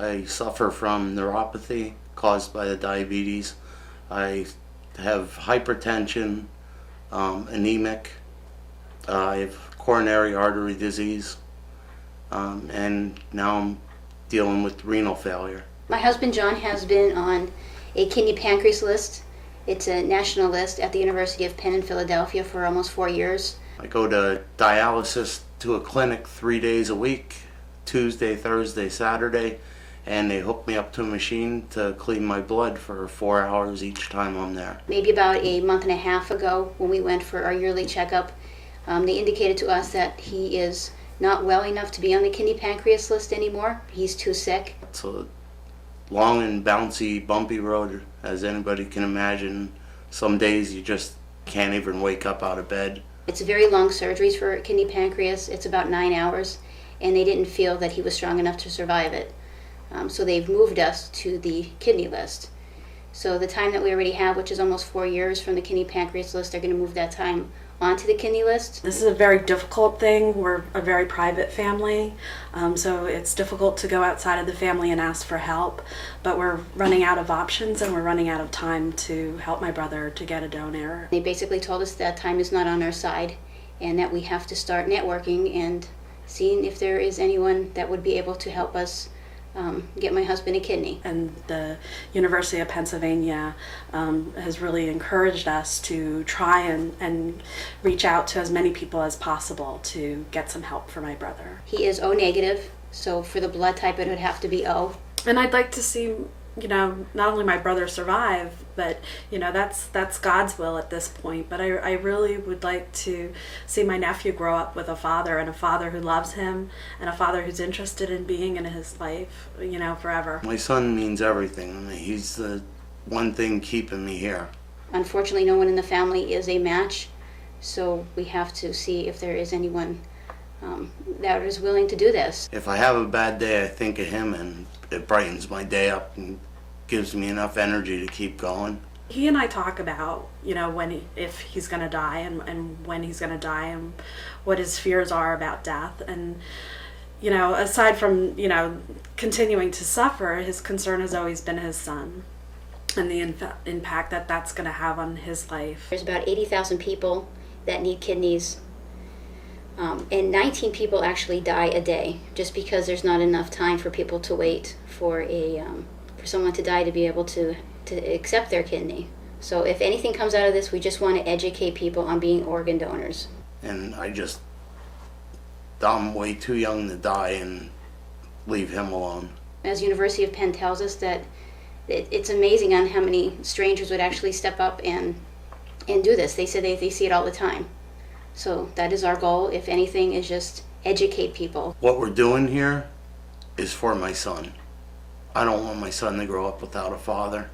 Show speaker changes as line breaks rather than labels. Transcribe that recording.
I suffer from neuropathy caused by the diabetes. I have hypertension, anemic. I have coronary artery disease, and now I'm dealing with renal failure.
My husband John has been on a kidney pancreas list. It's a national list at the University of Penn in Philadelphia for almost 4 years.
I go to dialysis to a clinic 3 days a week, Tuesday, Thursday, Saturday, and they hook me up to a machine to clean my blood for 4 hours each time I'm there.
Maybe about a month and a half ago, when we went for our yearly checkup, they indicated to us that he is not well enough to be on the kidney pancreas list anymore. He's too sick.
It's a long and bouncy, bumpy road, as anybody can imagine. Some days you just can't even wake up out of bed.
It's very long surgeries for kidney pancreas. It's about 9 hours, and they didn't feel that he was strong enough to survive it. So they've moved us to the kidney list. So the time that we already have, which is almost 4 years from the kidney pancreas list, they're going to move that time onto the kidney list.
This is a very difficult thing. We're a very private family, so it's difficult to go outside of the family and ask for help, but we're running out of options and we're running out of time to help my brother to get a donor.
They basically told us that time is not on our side and that we have to start networking and seeing if there is anyone that would be able to help us get my husband a kidney.
And the University of Pennsylvania has really encouraged us to try and reach out to as many people as possible to get some help for my brother.
He is O negative, so for the blood type it would have to be O.
And I'd like to see, not only my brother survive, but that's God's will at this point. But I really would like to see my nephew grow up with a father, and a father who loves him, and a father who's interested in being in his life, forever.
My son means everything. He's the one thing keeping me here.
Unfortunately, no one in the family is a match, so we have to see if there is anyone that is willing to do this.
If I have a bad day, I think of him, and it brightens my day up and gives me enough energy to keep going.
He and I talk about, if he's going to die and when he's going to die and what his fears are about death. And, aside from, continuing to suffer, his concern has always been his son and the impact that that's going to have on his life.
There's about 80,000 people that need kidneys, and 19 people actually die a day just because there's not enough time for people to wait for someone to die to be able to accept their kidney. So if anything comes out of this, we just want to educate people on being organ donors.
And I'm way too young to die and leave him alone.
As University of Penn tells us that it's amazing on how many strangers would actually step up and do this. They say they see it all the time. So that is our goal. If anything, is just educate people.
What we're doing here is for my son. I don't want my son to grow up without a father.